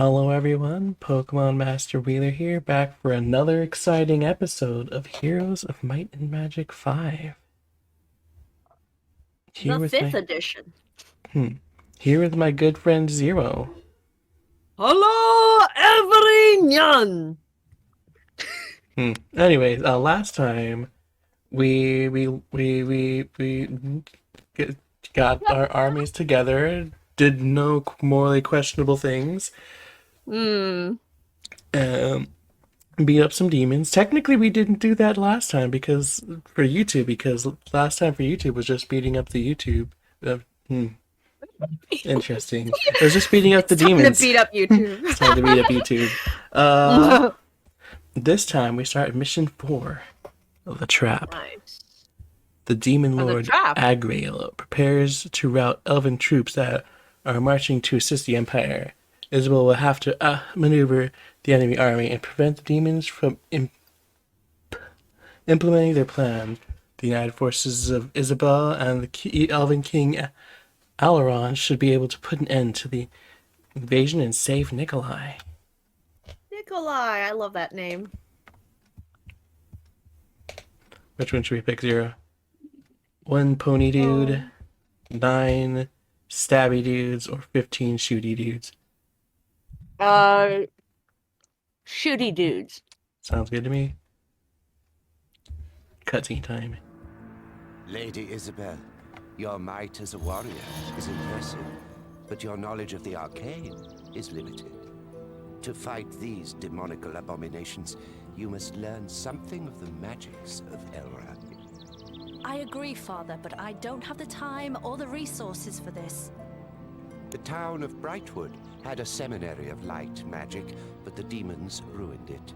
Hello everyone, Pokemon Master Wheeler here, back for another exciting episode of Heroes of Might and Magic 5. Here The with fifth my edition. here with my good friend Zero. Hello, everyone! Anyways, last time we got our armies together, did no morally questionable things, Hmm. um, beat up some demons. Technically, we didn't do that last time because last time for YouTube was just beating up the YouTube. Uh, hmm, Interesting. It was just beating up the It's time to demons. beat up YouTube. It's time to beat up YouTube. Uh, this time we start mission 4 of the trap. Nice. The demon For the lord trap. Agriel prepares to rout elven troops that are marching to assist the Empire. Isabel will have to maneuver the enemy army and prevent the demons from implementing their plan. The united forces of Isabel and the Elven King Alaron should be able to put an end to the invasion and save Nikolai. Nikolai, I love that name. Which one should we pick? 0? 1 pony dude, 9 stabby dudes, or 15 shooty dudes? Shooty dudes. Sounds good to me. Cutscene time. Lady Isabel, your might as a warrior is impressive, but your knowledge of the arcane is limited. To fight these demonical abominations, you must learn something of the magics of Elra. I agree, Father, but I don't have the time or the resources for this. The town of Brightwood had a seminary of light magic, but the demons ruined it.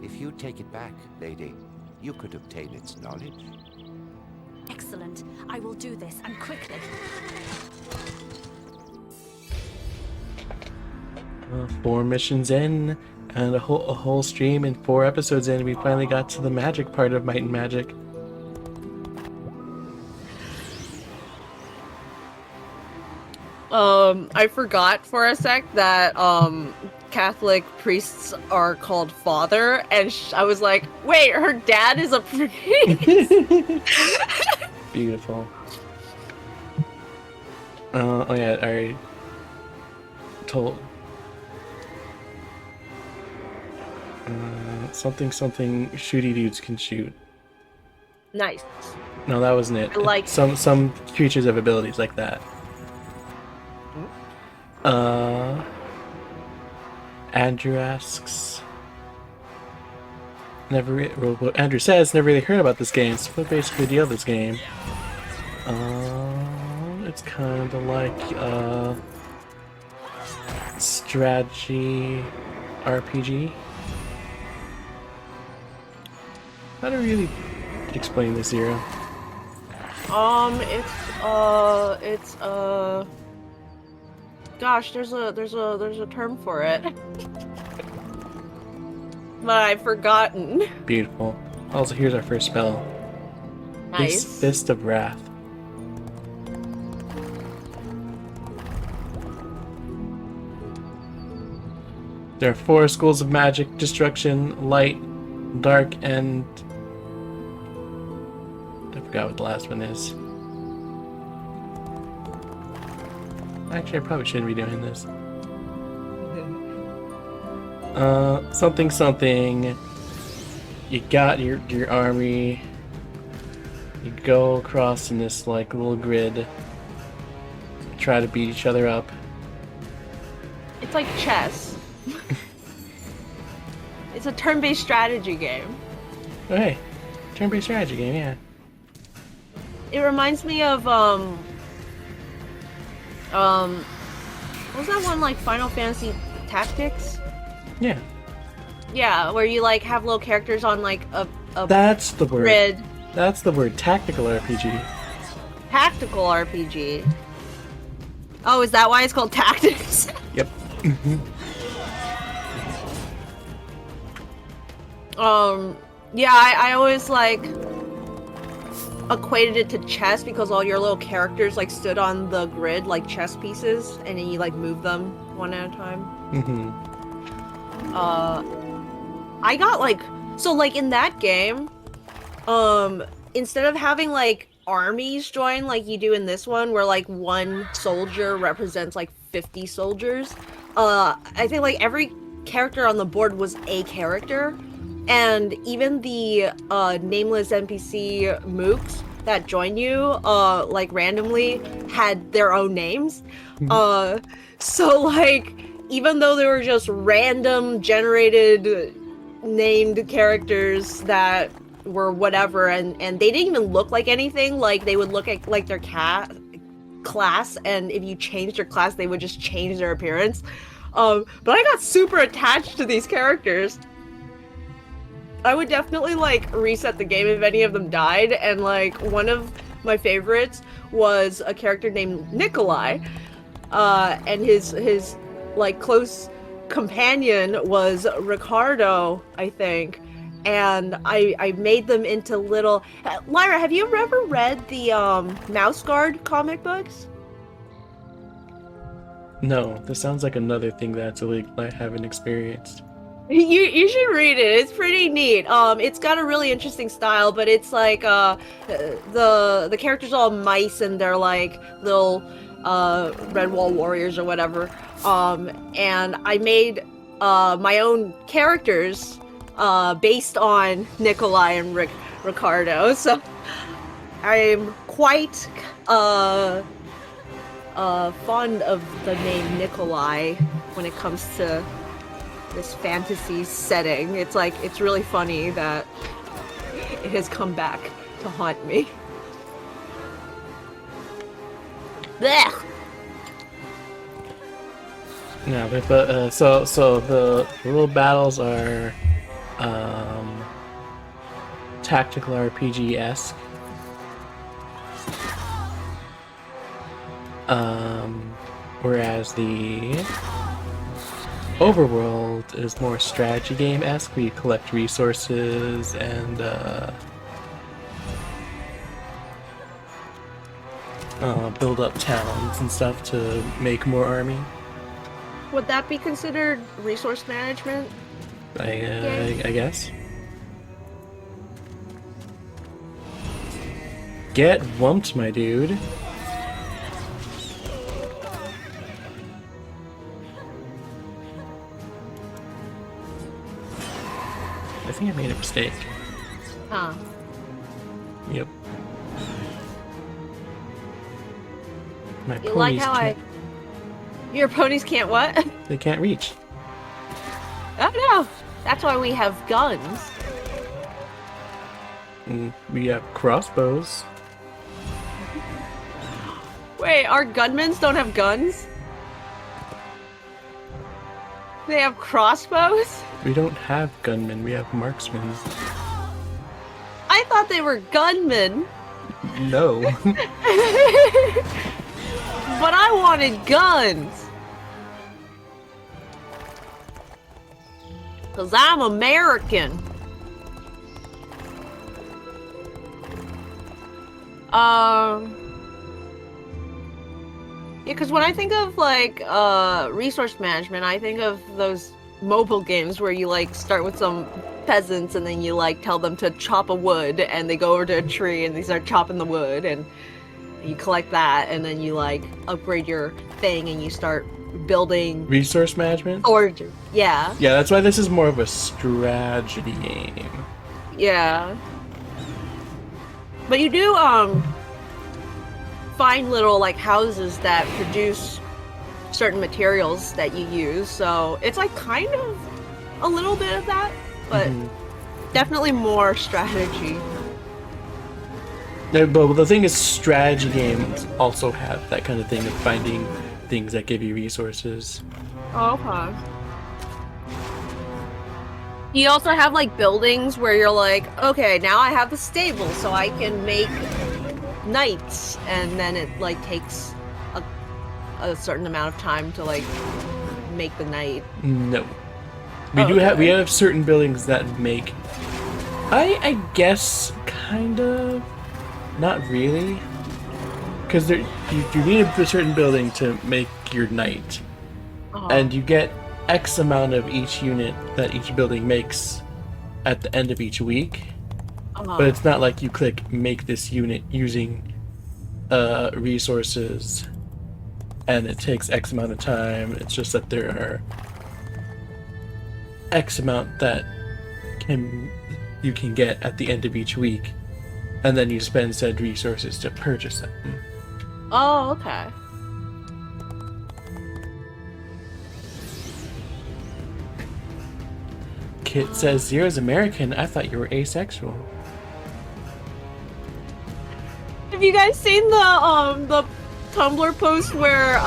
If you take it back, lady, you could obtain its knowledge. Excellent. I will do this, and quickly. 4 missions in, and a whole stream and 4 episodes in, we finally got to the magic part of Might and Magic. I forgot for a sec that, Catholic priests are called father, and I was like, wait, her dad is a priest? Beautiful. Oh yeah, I already told. Something shooty dudes can shoot. Nice. No, that wasn't it. I like some creatures have abilities like that. Andrew asks. Andrew says never really heard about this game. So what's basically the deal of this game? It's kind of like strategy RPG. How do I really explain this, Zero? Gosh, there's a term for it. But I've forgotten. Beautiful. Also, here's our first spell. Nice. Fist of Wrath. There are 4 schools of magic: destruction, light, dark, and I forgot what the last one is. Actually, I probably shouldn't be doing this. Something. You got your army. You go across in this like little grid. Try to beat each other up. It's like chess. It's a turn-based strategy game. Oh hey, turn-based strategy game, yeah. It reminds me of what was that one, like Final Fantasy Tactics? Yeah. Yeah, where you like have little characters on like a That's the word. grid. That's the word. Tactical RPG. Tactical RPG. Oh, is that why it's called Tactics? Yep. Yeah, I always like equated it to chess because all your little characters like stood on the grid like chess pieces, and then you like move them one at a time. Mm-hmm. I got like so like in that game, instead of having like armies join like you do in this one, where like one soldier represents like 50 soldiers, I think like every character on the board was a character, and even the nameless NPC mooks that join you like randomly had their own names. So like even though they were just random generated named characters that were whatever, and they didn't even look like anything, like they would look at like their class, and if you changed their class they would just change their appearance. But I got super attached to these characters. I would definitely like reset the game if any of them died, and like one of my favorites was a character named Nikolai, and his like close companion was Ricardo, I think, and I made them into little. Lyra, have you ever read the Mouse Guard comic books? No, this sounds like another thing that's illegal I haven't experienced. You should read it. It's pretty neat. It's got a really interesting style, but it's like the characters are all mice, and they're like little red wall warriors or whatever. And I made my own characters based on Nikolai and Ricardo. So I'm quite fond of the name Nikolai when it comes to this fantasy setting. It's like, it's really funny that it has come back to haunt me. Blech! Yeah, but so the little battles are tactical RPG-esque. Whereas the overworld is more strategy game-esque. We collect resources and build up towns and stuff to make more army. Would that be considered resource management? I guess. Get wumped, my dude. I think I made a mistake. Huh. Yep. My You like ponies how can't, your ponies can't what? they can't reach. Oh no! That's why we have guns. And we have crossbows. Wait, our gunmen don't have guns? They have crossbows? We don't have gunmen, we have marksmen. I thought they were gunmen. No. But I wanted guns. Cause I'm American. Yeah, because when I think of like resource management, I think of those mobile games where you like start with some peasants and then you like tell them to chop a wood, and they go over to a tree and they start chopping the wood, and you collect that, and then you like upgrade your thing and you start building Resource management? or yeah. Yeah, that's why this is more of a strategy game. Yeah. But you do find little like houses that produce certain materials that you use, so it's like kind of a little bit of that, but definitely more strategy. Yeah, but the thing is, strategy games also have that kind of thing of finding things that give you resources. Oh, okay. You also have like buildings where you're like, okay, now I have the stable, so I can make knights, and then it like takes a certain amount of time to like make the knight. No. We have certain buildings that make, I guess, kind of, not really, because you need a certain building to make your knight. and you get X amount of each unit that each building makes at the end of each week. But it's not like you click make this unit using resources and it takes X amount of time. It's just that there are X amount that you can get at the end of each week, and then you spend said resources to purchase them. Oh, okay. Kit says Zero's American. I thought you were asexual. Have you guys seen the Tumblr post where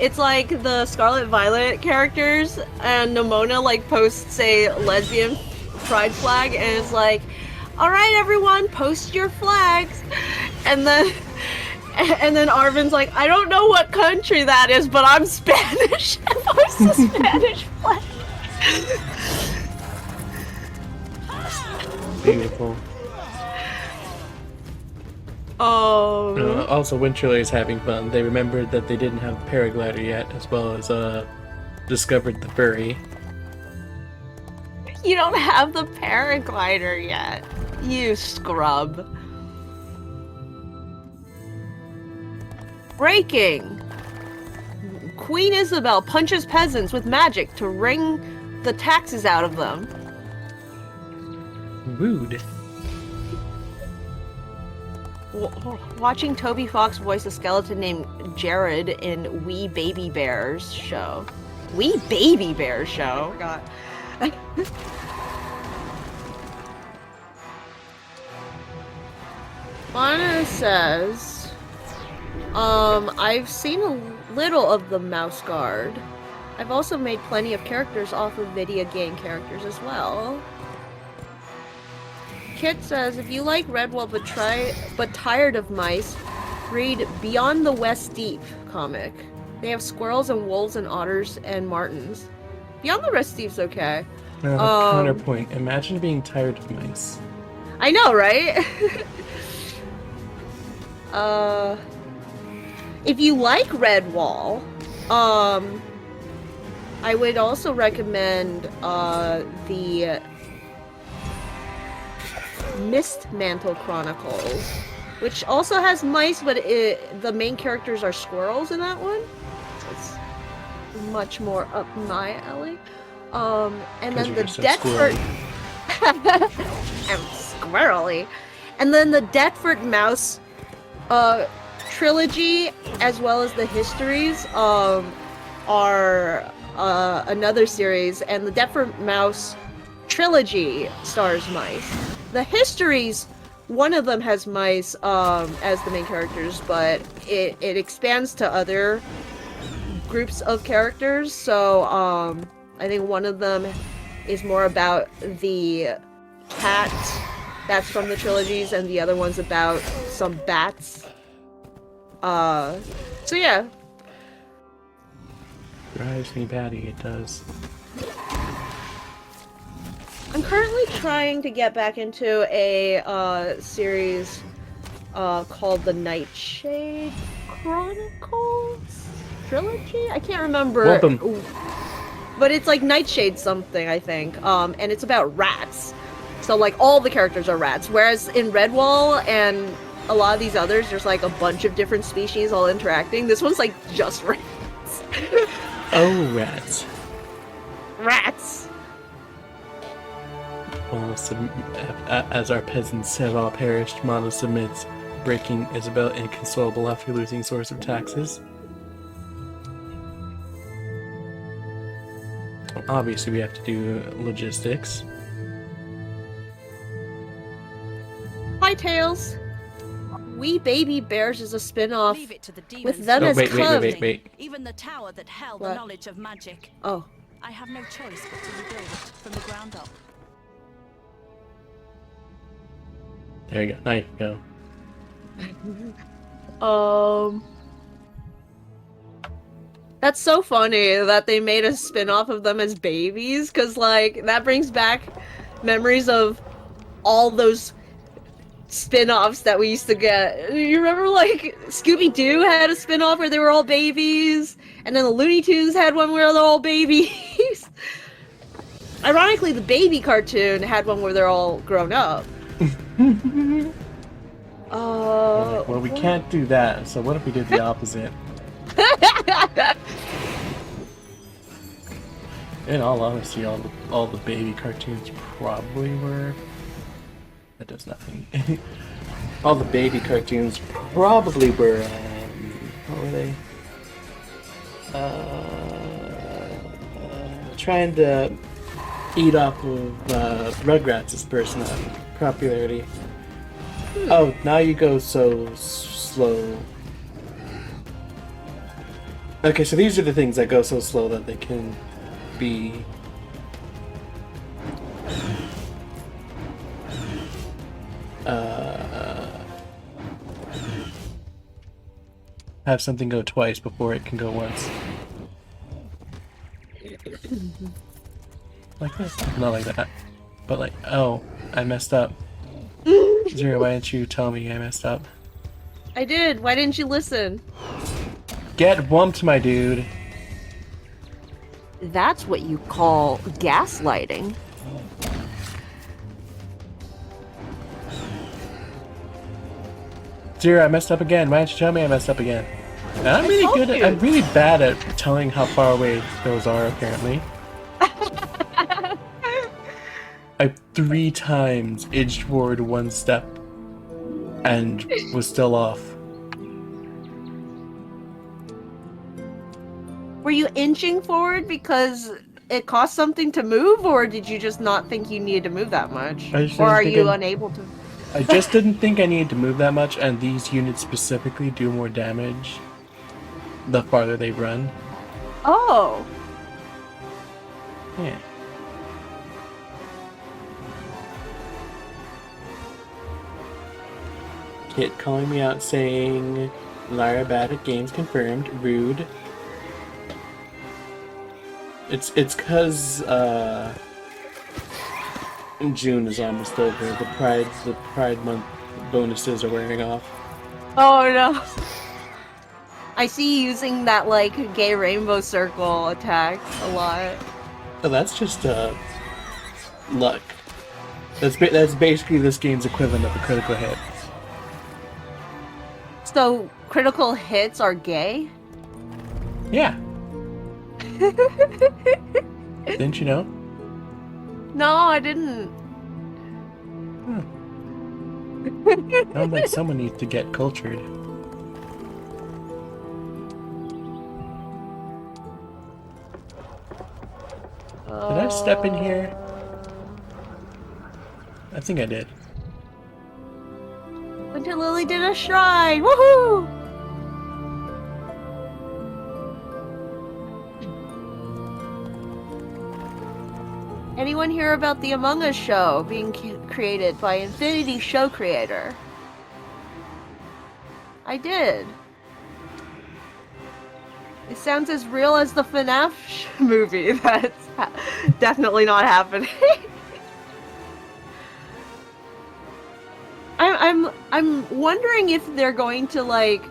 it's like the Scarlet Violet characters and Nimona like posts a lesbian pride flag and it's like, all right everyone, post your flags, and then Arvin's like, I don't know what country that is, but I'm Spanish, and posts a Spanish flag. Beautiful. Oh. Also, Winterly is having fun. They remembered that they didn't have the paraglider yet, as well as discovered the furry. You don't have the paraglider yet, you scrub. Breaking! Queen Isabel punches peasants with magic to wring the taxes out of them. Rude. Watching Toby Fox voice a skeleton named Jared in Wee Baby Bears show. Wee Baby Bears show? I forgot. Lana says, I've seen a little of the Mouse Guard. I've also made plenty of characters off of video game characters as well. Kit says, if you like Redwall but tired of mice, read Beyond the West Deep comic. They have squirrels and wolves and otters and martins. Beyond the West Deep's okay. Counterpoint. Imagine being tired of mice. I know, right? If you like Redwall, I would also recommend the Mist Mantle Chronicles, which also has mice, but the main characters are squirrels in that one. It's much more up my alley. And then the Deptford... I'm squirrely. And then the Deptford Mouse trilogy, as well as the histories, are another series, and the Deptford Mouse trilogy stars mice. The histories, one of them has mice as the main characters, but it expands to other groups of characters, so I think one of them is more about the cat that's from the trilogies, and the other one's about some bats. So yeah. Drives me batty, it does. I'm currently trying to get back into a series called the Nightshade Chronicles trilogy? I can't remember. Welcome. But it's like Nightshade something, I think. And it's about rats. So like all the characters are rats. Whereas in Redwall and a lot of these others, there's like a bunch of different species all interacting. This one's like just rats. Oh, rats. Rats. As our peasants have all perished, Mono submits, breaking Isabel inconsolable after losing source of taxes. Obviously, we have to do logistics. Hi, Tails. Wee Baby Bears is a spin-off Leave it to the demons. with them Oh, as wait. cubs. Even the tower that held What? the knowledge of magic. Oh. I have no choice but to rebuild it from the ground up. There you go. Now you can go. That's so funny that they made a spin-off of them as babies, because, like, that brings back memories of all those spin-offs that we used to get. You remember, like, Scooby-Doo had a spin-off where they were all babies, and then the Looney Tunes had one where they're all babies. Ironically, the baby cartoon had one where they're all grown up. Well, we can't do that, so what if we did the opposite? In all honesty, all the baby cartoons probably were... That does nothing. All the baby cartoons probably were, what were they? Trying to eat off of Rugrats' popularity. Oh, now you go so slow. Okay, so these are the things that go so slow that they can be... have something go twice before it can go once. Like this. Not like that. But like, oh, I messed up. Zero, why didn't you tell me I messed up? I did. Why didn't you listen? Get wumped, my dude. That's what you call gaslighting. Zero, I messed up again. Why didn't you tell me I messed up again? And I'm really told good at, you. I'm really bad at telling how far away those are, apparently. I 3 times edged forward 1 step and was still off. Were you inching forward because it cost something to move, or did you just not think you needed to move that much? I just Or didn't are think you I- unable to? I just didn't think I needed to move that much, and these units specifically do more damage the farther they run. Oh. Yeah. Kit calling me out saying Lyra bad at games confirmed. Rude. It's cause June is almost over. The Pride month bonuses are wearing off. Oh no. I see you using that like gay rainbow circle attack a lot. Oh, that's just luck. That's basically this game's equivalent of a critical hit. So critical hits are gay? Yeah. Didn't you know? No, I didn't. Sounds like someone needs to get cultured. Did I step in here? I think I did. Winter Lily did a shrine! Woohoo! Anyone hear about the Among Us show being created by Infinity Show Creator? I did. It sounds as real as the FNAF movie. That's definitely not happening. I'm wondering if they're going to like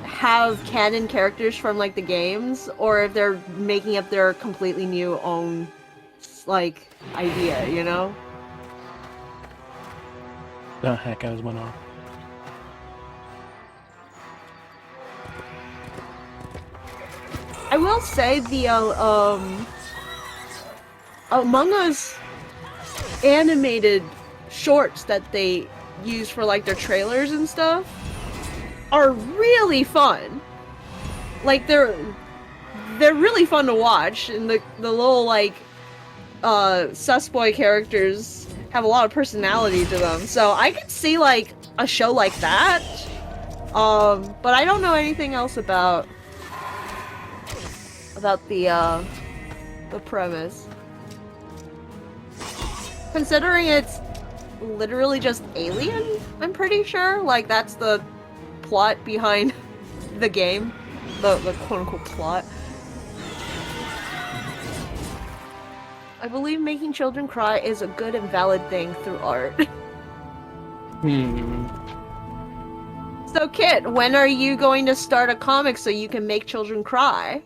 have canon characters from like the games, or if they're making up their completely new own like idea, you know? Oh heck, I was one off. I will say the Among Us animated shorts that they use for like their trailers and stuff are really fun. Like they're really fun to watch, and the little like sus boy characters have a lot of personality to them. So I could see like a show like that. But I don't know anything else about the premise. Considering it's literally just Alien, I'm pretty sure. Like that's the plot behind the game. The quote-unquote plot. I believe making children cry is a good and valid thing through art. So, Kit, when are you going to start a comic so you can make children cry?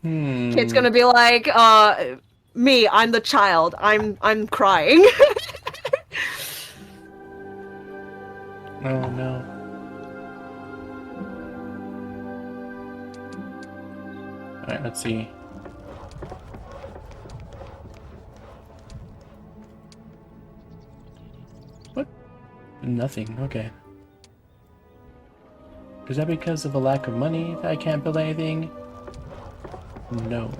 Kit's gonna be like, me, I'm the child. I'm crying. Oh no. Alright, let's see. What? Nothing, okay. Is that because of a lack of money that I can't build anything? No.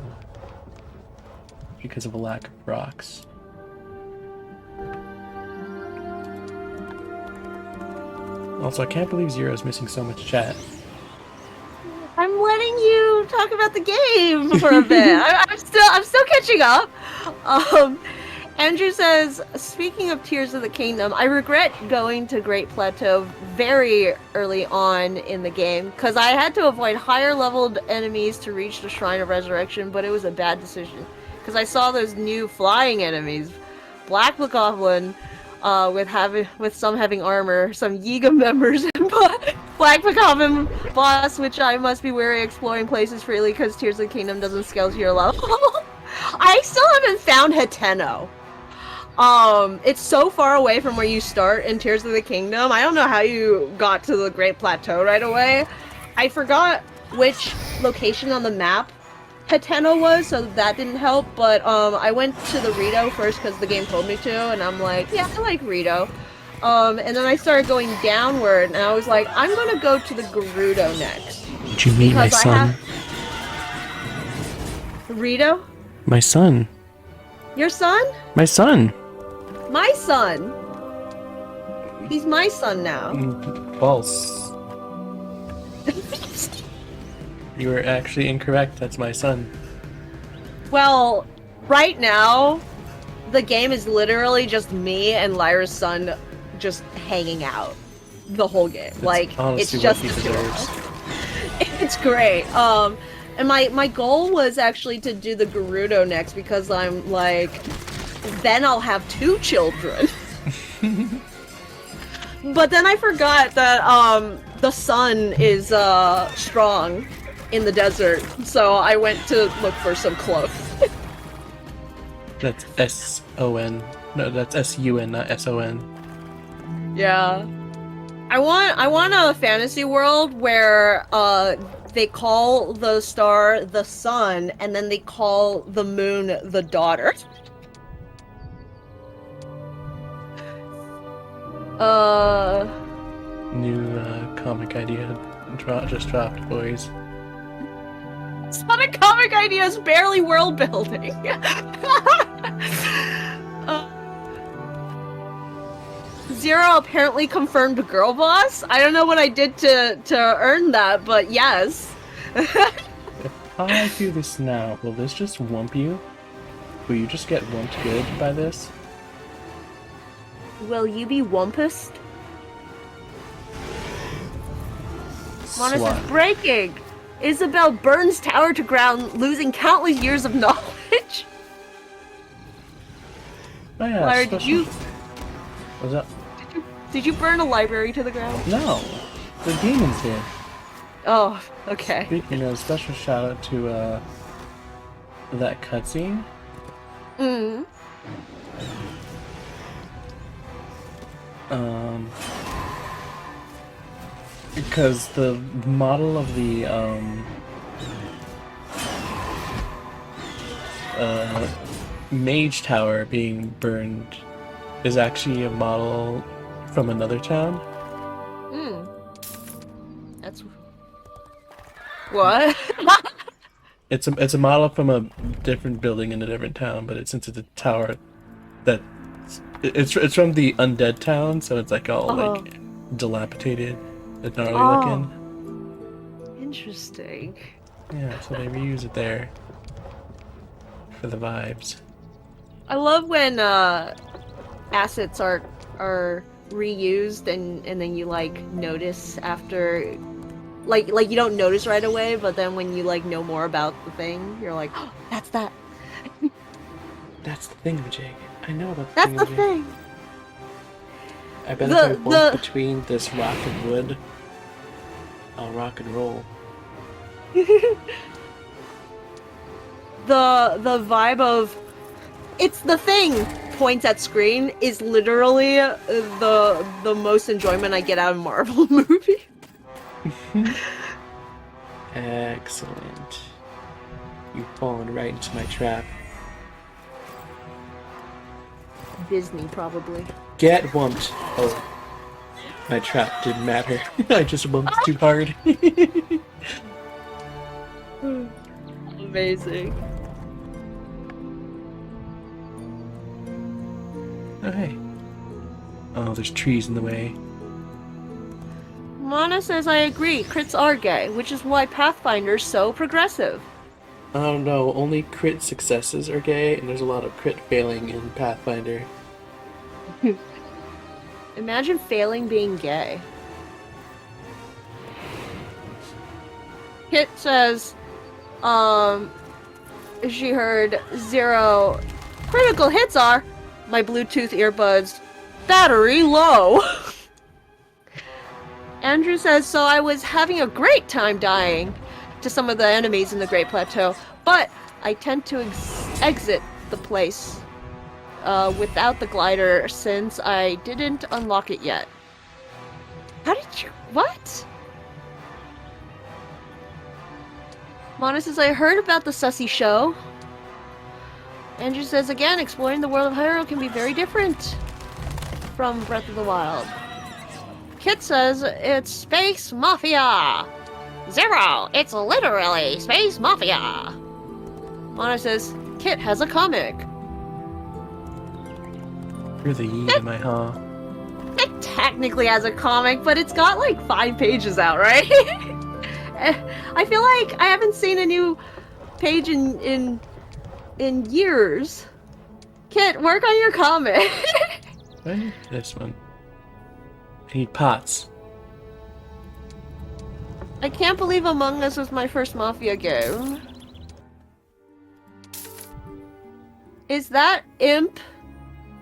Because of a lack of rocks. Also, I can't believe Zero's missing so much chat. I'm letting you talk about the game for a bit. I'm still catching up. Andrew says, speaking of Tears of the Kingdom, I regret going to Great Plateau very early on in the game, because I had to avoid higher leveled enemies to reach the Shrine of Resurrection, but it was a bad decision. Because I saw those new flying enemies. Black Goblin, with some having armor, some Yiga members, and Black Goblin boss, which I must be wary exploring places freely because Tears of the Kingdom doesn't scale to your level. I still haven't found Hateno. It's so far away from where you start in Tears of the Kingdom. I don't know how you got to the Great Plateau right away. I forgot which location on the map Hateno was, so that didn't help, but I went to the Rito first because the game told me to, and I'm like, yeah, I like Rito. And then I started going downward, and I was like, I'm gonna go to the Gerudo next. Did you meet my son? Rito? My son. Your son? My son! My son! He's my son now. False. You were actually incorrect. That's my son. Well, right now, the game is literally just me and Lyra's son just hanging out the whole game. It's just what he deserves. It's great. And my goal was actually to do the Gerudo next because I'm like, then I'll have 2 children. But then I forgot that the sun is strong in the desert, so I went to look for some clothes. That's S-O-N. No, that's S-U-N, not S-O-N. Yeah. I want a fantasy world where they call the star the sun, and then they call the moon the daughter. New comic idea just dropped, boys. It's not a comic idea, it's barely world building. Zero apparently confirmed girl boss. I don't know what I did to earn that, but yes. If I do this now, will this just wump you? Will you just get wumped good by this? Will you be wumpus? Monas Swat. is breaking! Isabel burns tower to ground, losing countless years of knowledge. Oh yeah, Lyra, did you What's up? did you burn a library to the ground? No! The demons did. Oh, okay. Speaking of, special shout out to that cutscene. Mm. Because the model of the mage tower being burned is actually a model from another town. Hmm. That's what? It's a model from a different building in a different town, but since it's a tower that it's from the undead town, so it's like all like dilapidated and gnarly looking. Interesting. Yeah, so they reuse it there for the vibes. I love when assets are reused and then you like notice after like you don't notice right away, but then when you like know more about the thing, you're like, oh, that's that. That's the thingamajig. I know about the That's the thingamajig. thing. I bet if I walk between this rock and wood, I'll rock and roll. The vibe of it's the thing points at screen is literally the most enjoyment I get out of Marvel movie. Excellent. You've fallen right into my trap. Disney, probably. Get wumped. Oh. My trap didn't matter. I just wumped too hard. Amazing. Oh, hey. Oh, there's trees in the way. Mana says I agree, crits are gay, which is why Pathfinder's so progressive. Oh no, only crit successes are gay, and there's a lot of crit failing in Pathfinder. Imagine failing being gay. Kit says, she heard 0 critical hits are my Bluetooth earbuds battery low. Andrew says, so I was having a great time dying to some of the enemies in the Great Plateau, but I tend to exit the place without the glider since I didn't unlock it yet. How did you... What? Mana says, I heard about the Sussy show. Andrew says, again, exploring the world of Hyrule can be very different from Breath of the Wild. Kit says, it's Space Mafia! 0! It's literally Space Mafia! Mana says, Kit has a comic. You're the yi to my ha. It technically has a comic, but it's got like 5 pages out, right? I feel like I haven't seen a new page in years. Kit, work on your comic. I need this one. I need pots. I can't believe Among Us was my first Mafia game. Is that Imp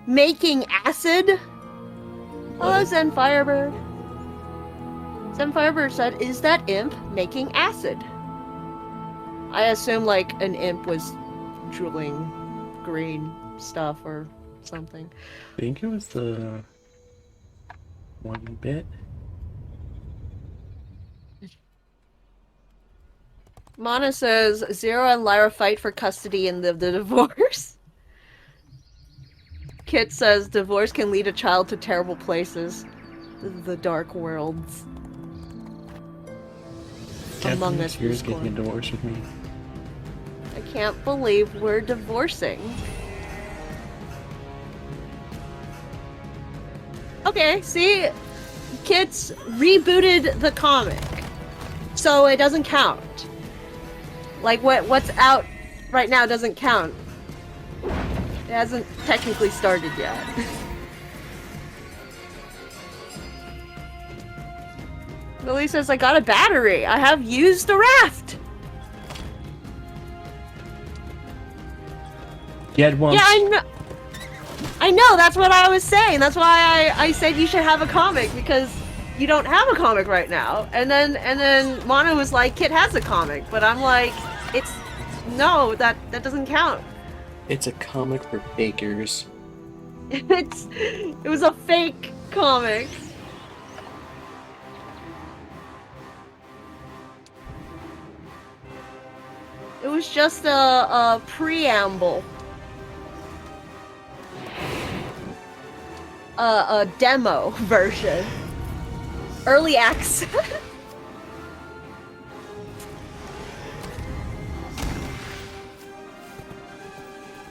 making acid? Hello, Zen Firebird. Zen Firebird said, is that Imp making acid? I assume like an imp was drooling green stuff or something. I think it was the 1 bit. Mana says, 0 and Lyra fight for custody in the divorce. Kit says, divorce can lead a child to terrible places. The dark worlds. Among Us You're was getting a scored. divorce with me. I can't believe we're divorcing. Okay, see? Kit's rebooted the comic. So it doesn't count. Like, what's out right now doesn't count. It hasn't technically started yet. Lily says, I got a battery. I have used the raft. Get one. Yeah, I know, that's what I was saying. That's why I said you should have a comic, because you don't have a comic right now. And then Mana was like, Kit has a comic, but I'm like, no, that doesn't count. It's a comic for fakers. It was a fake comic. It was just a preamble. A demo version. Early access.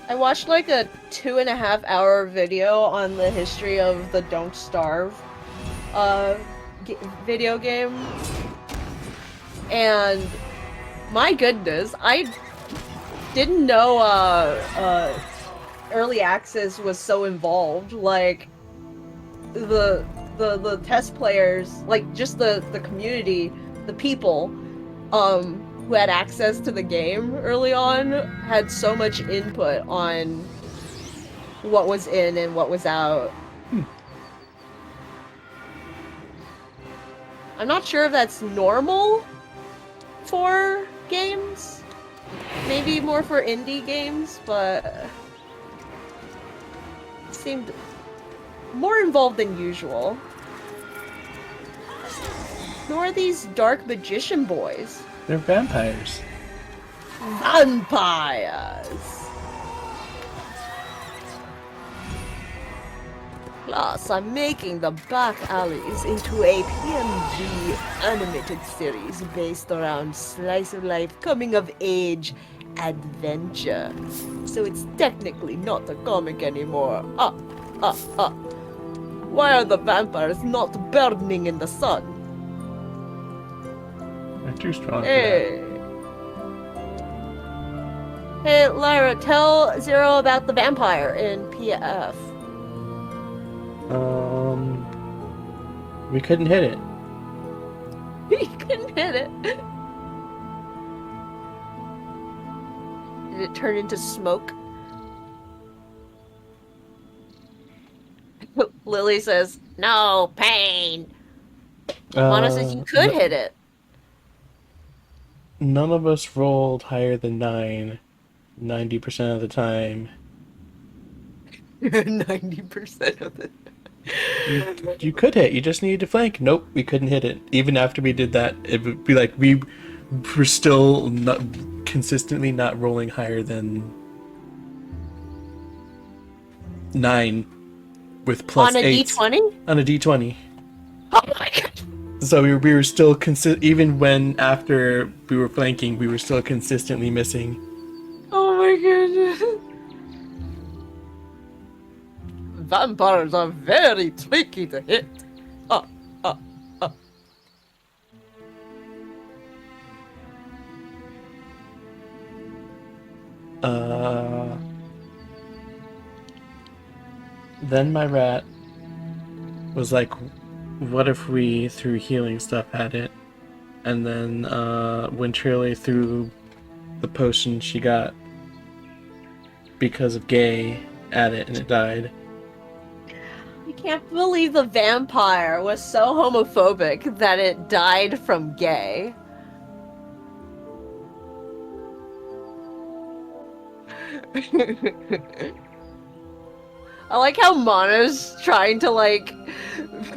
I watched like a 2.5-hour video on the history of the Don't Starve video game. And my goodness, I didn't know early access was so involved. Like the test players, like just the community, the people who had access to the game early on had so much input on what was in and what was out. I'm not sure if that's normal for games. Maybe more for indie games, but it seemed more involved than usual. Who are these dark magician boys? They're vampires. Vampires! Plus, I'm making the back alleys into a PNG animated series based around slice of life, coming of age, adventure. So it's technically not a comic anymore. Why are the vampires not burning in the sun? They're too strong Hey. Hey, Lyra, tell Zero about the vampire in PF. for that. We couldn't hit it. You couldn't hit it. Did it turn into smoke? Lily says, no pain. Mana says you could hit it. None of us rolled higher than 9 90% of the time. 90% of it. You could hit, you just needed to flank. Nope, we couldn't hit it. Even after we did that, it would be like we were still not consistently not rolling higher than 9 with plus On a 8 D20? on a d20. Oh my god. So we were still even when after we were flanking, we were still consistently missing. Oh my goodness. Vampires are very tricky to hit. Then my rat was like, what if we threw healing stuff at it? And then when Trilly threw the potion she got because of gay at it and it died. I can't believe the vampire was so homophobic that it died from gay. I like how Mana's trying to, like,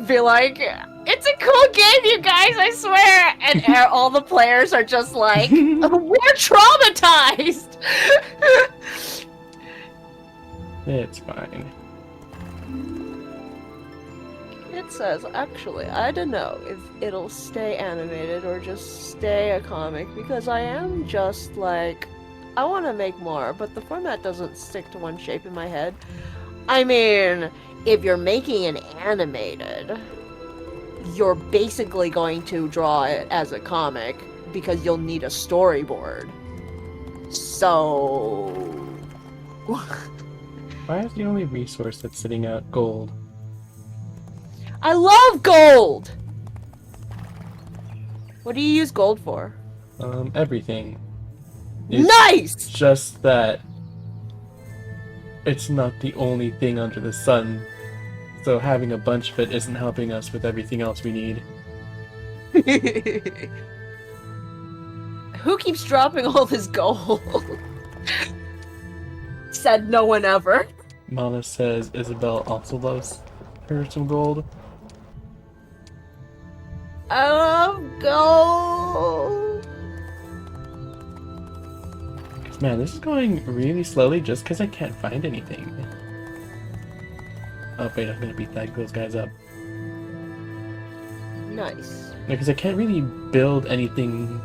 be like, it's a cool game, you guys, I swear! And all the players are just like, we're traumatized! It's fine. It says, actually, I don't know if it'll stay animated or just stay a comic, because I am just like, I want to make more, but the format doesn't stick to one shape in my head. I mean, if you're making an animated, you're basically going to draw it as a comic because you'll need a storyboard. So... Why is the only resource that's sitting out gold? I love gold! What do you use gold for? Everything. Nice! Just that it's not the only thing under the sun, so having a bunch of it isn't helping us with everything else we need. Who keeps dropping all this gold? Said no one ever. Mana says Isabel also loves her some gold. I love gold. Man, this is going really slowly just because I can't find anything. Oh wait, I'm gonna beat those guys up. Nice. Because I can't really build anything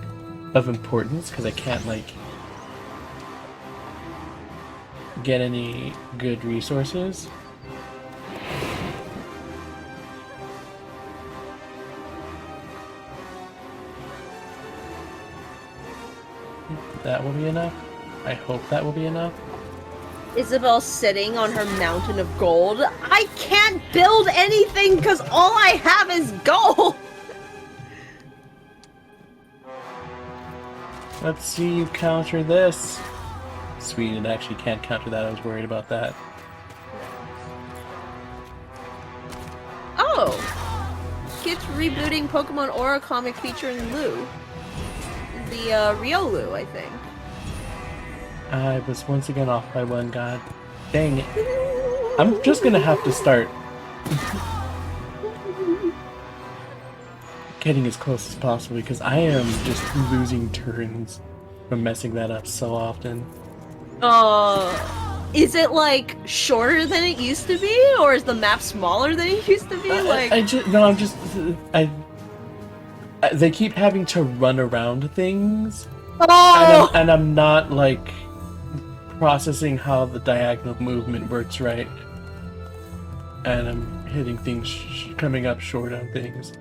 of importance because I can't, like, get any good resources. That will be enough. I hope that will be enough. Isabel's sitting on her mountain of gold. I can't build anything because all I have is gold. Let's see you counter this. Sweet, it actually can't counter that. I was worried about that. Oh. it's rebooting Pokemon Aura comic featuring Lou. The Rio Lou, I think. I was once again off by one, god. Dang it. I'm just gonna have to start getting as close as possible because I am just losing turns from messing that up so often. Is it like shorter than it used to be, or is the map smaller than it used to be? They keep having to run around things, Oh! and I'm not like processing how the diagonal movement works right, and I'm hitting things coming up short on things.